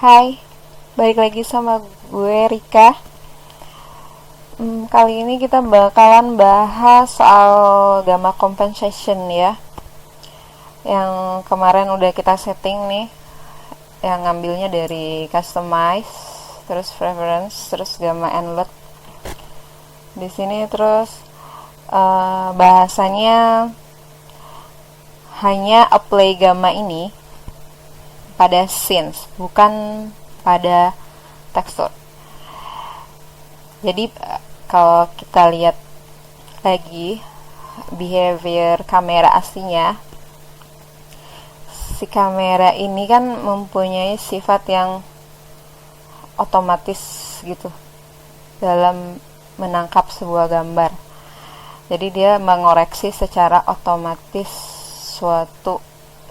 Hai, balik lagi sama gue Rika. Kali ini kita bakalan bahas soal gamma compensation ya. Yang kemarin udah kita setting nih, yang ngambilnya dari customize, terus preference, terus gamma and load. Di sini terus bahasanya hanya apply gamma ini pada scenes, bukan pada tekstur. Jadi kalau kita lihat lagi behavior kamera aslinya, si kamera ini kan mempunyai sifat yang otomatis gitu dalam menangkap sebuah gambar. Jadi dia mengoreksi secara otomatis suatu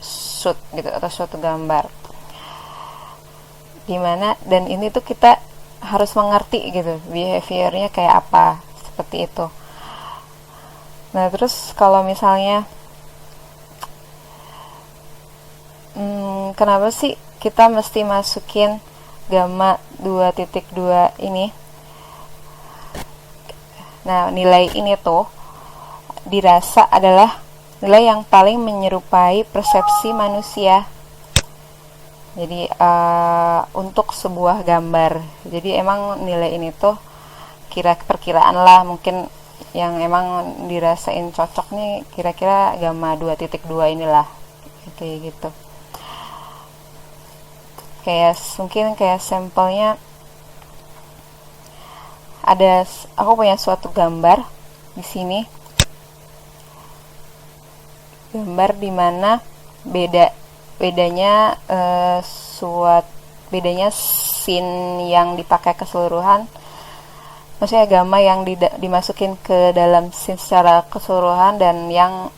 shoot gitu atau suatu gambar. Dimana dan ini tuh kita harus mengerti gitu behaviornya kayak apa, seperti itu. Nah terus kalau misalnya kenapa sih kita mesti masukin gamma 2.2 ini? Nah nilai ini tuh dirasa adalah nilai yang paling menyerupai persepsi manusia. Jadi untuk sebuah gambar. Jadi emang nilai ini tuh perkiraan lah, mungkin yang emang dirasain cocok nih kira-kira gamma 2.2 inilah. Kayak gitu. Mungkin kayak sampelnya aku punya suatu gambar di sini. Gambar dimana bedanya scene yang dipakai keseluruhan, maksudnya gamma yang dimasukin ke dalam scene secara keseluruhan dan yang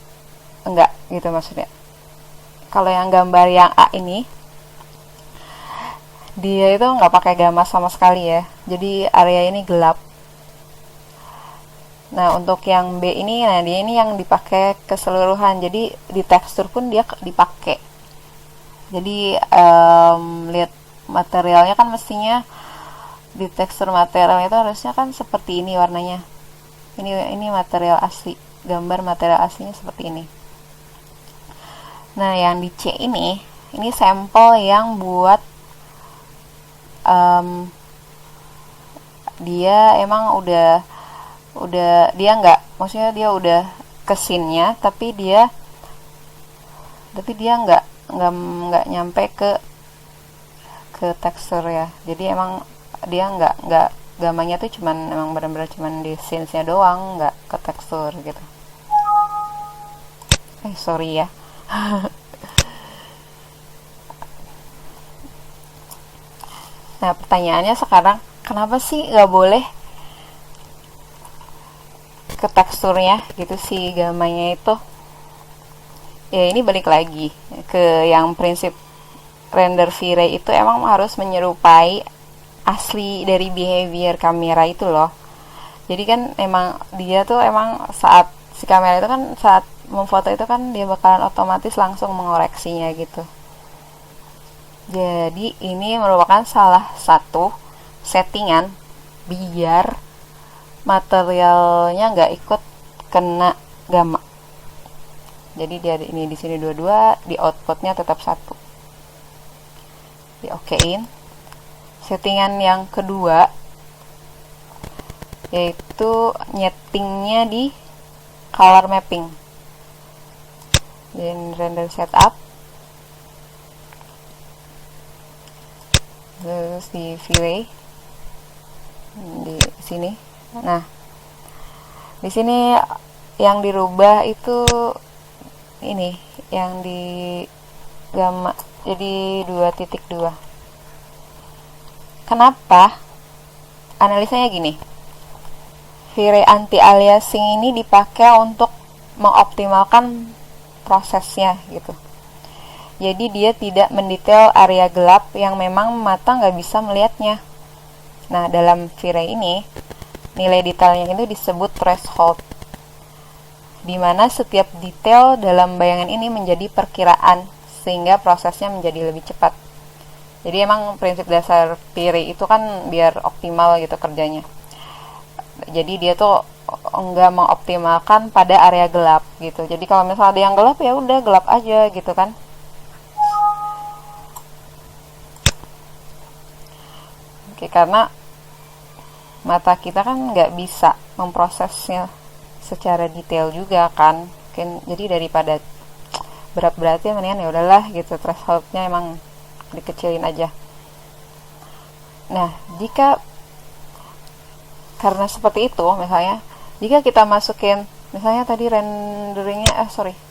enggak gitu maksudnya. Kalau yang gambar yang A ini dia itu nggak pakai gamma sama sekali ya, jadi area ini gelap. Nah untuk yang B ini, nah dia ini yang dipakai keseluruhan, jadi di tekstur pun dia dipakai. Jadi lihat materialnya kan mestinya di tekstur material itu harusnya kan seperti ini warnanya. Ini material asli, gambar material aslinya seperti ini. Nah yang di C ini sampel yang buat dia emang udah dia nggak, maksudnya dia udah ke scene-nya tapi dia nggak nyampe ke tekstur ya. Jadi emang dia nggak gamanya tuh cuman emang benar-benar cuman di scene-nya doang, nggak ke tekstur gitu. Sorry ya. Nah pertanyaannya sekarang, kenapa sih nggak boleh ke teksturnya gitu si gamanya itu? Ya ini balik lagi ke yang prinsip render V-Ray itu emang harus menyerupai asli dari behavior kamera itu loh. Jadi kan emang dia tuh emang saat si kamera itu kan saat memfoto itu kan dia bakalan otomatis langsung mengoreksinya gitu. Jadi ini merupakan salah satu settingan biar materialnya nggak ikut kena gamma. Jadi dia ini di sini 22, di outputnya tetap 1. Di okein. Settingan yang kedua yaitu nyetingnya di color mapping. Dan render setup. Terus di V-Ray di sini. Nah, di sini yang dirubah itu ini yang di gamma jadi 2.2. Kenapa? Analisanya gini. V-Ray anti-aliasing ini dipakai untuk mengoptimalkan prosesnya gitu. Jadi dia tidak mendetail area gelap yang memang mata nggak bisa melihatnya. Nah dalam V-Ray ini nilai detailnya itu disebut threshold, dimana setiap detail dalam bayangan ini menjadi perkiraan sehingga prosesnya menjadi lebih cepat. Jadi emang prinsip dasar V-Ray itu kan biar optimal gitu kerjanya. Jadi dia tuh enggak mengoptimalkan pada area gelap gitu. Jadi kalau misalnya ada yang gelap, ya udah gelap aja gitu kan. Oke, karena mata kita kan nggak bisa memprosesnya secara detail juga kan. Mungkin jadi daripada berat-beratnya mendingan ya udahlah gitu, thresholdnya emang dikecilin aja. Nah, jika karena seperti itu, misalnya jika kita masukin misalnya tadi renderingnya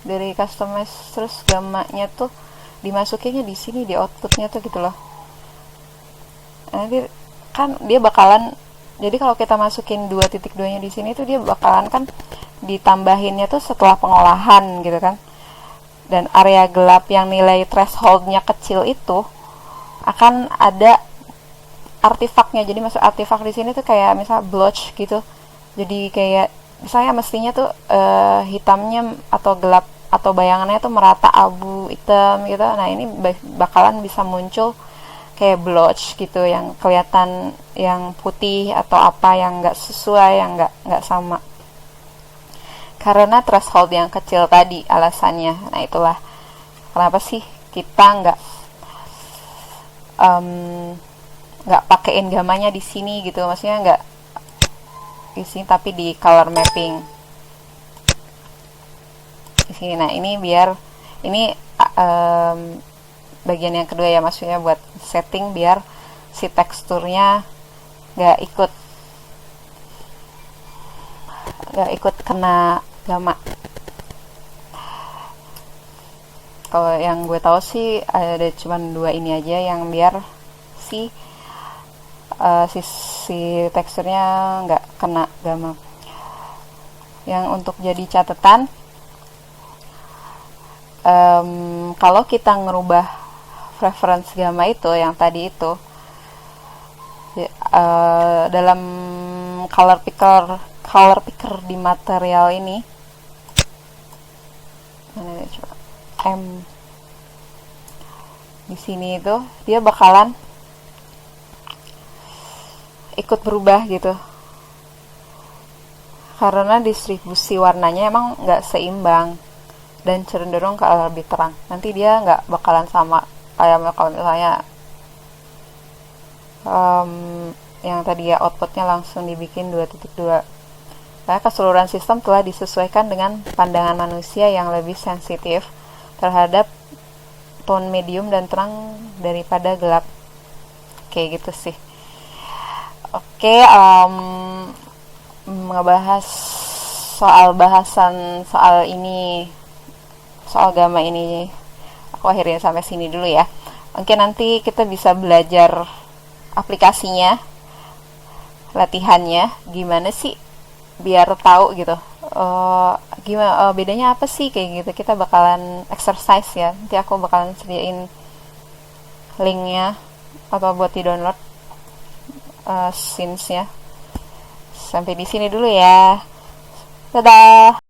dari customize, terus gamanya tuh dimasukinnya di sini di outputnya tuh gitu loh. Nanti kan dia bakalan, jadi kalau kita masukin 2.2 nya di sini tuh dia bakalan kan ditambahinnya tuh setelah pengolahan gitu kan. Dan area gelap yang nilai thresholdnya kecil itu akan ada artefaknya. Jadi masuk artefak di sini tuh kayak misal blotch gitu. Jadi kayak misalnya mestinya tuh hitamnya atau gelap atau bayangannya tuh merata abu hitam gitu. Nah, ini bakalan bisa muncul kayak blotch gitu yang kelihatan yang putih atau apa yang nggak sesuai, yang nggak sama. Karena threshold yang kecil tadi alasannya. Nah, itulah kenapa sih kita nggak pakein gamanya di sini gitu, maksudnya nggak di sini tapi di color mapping di sini. Nah, ini biar ini bagian yang kedua ya, maksudnya buat setting biar si teksturnya nggak ikut kena gamma. Kalau yang gue tahu sih ada cuman 2 ini aja yang biar si teksturnya nggak kena gamma. Yang untuk jadi catatan, kalau kita ngerubah preference gamma itu yang tadi itu dalam color picker di material ini, mana coba di sini itu dia bakalan ikut berubah gitu karena distribusi warnanya emang nggak seimbang dan cenderung ke arah lebih terang. Nanti dia nggak bakalan sama kayak kalau misalnya yang tadi ya outputnya langsung dibikin 2.2. Karena keseluruhan sistem telah disesuaikan dengan pandangan manusia yang lebih sensitif terhadap tone medium dan terang daripada gelap. Kayak gitu sih. Oke, ngebahas soal ini, soal gamma ini aku akhirin sampai sini dulu ya. Mungkin nanti kita bisa belajar aplikasinya, latihannya gimana sih biar tahu gitu gimana bedanya apa sih kayak gitu. Kita bakalan exercise ya, nanti aku bakalan sediain linknya atau buat di download scenes-nya. Sampai di sini dulu ya, dadah.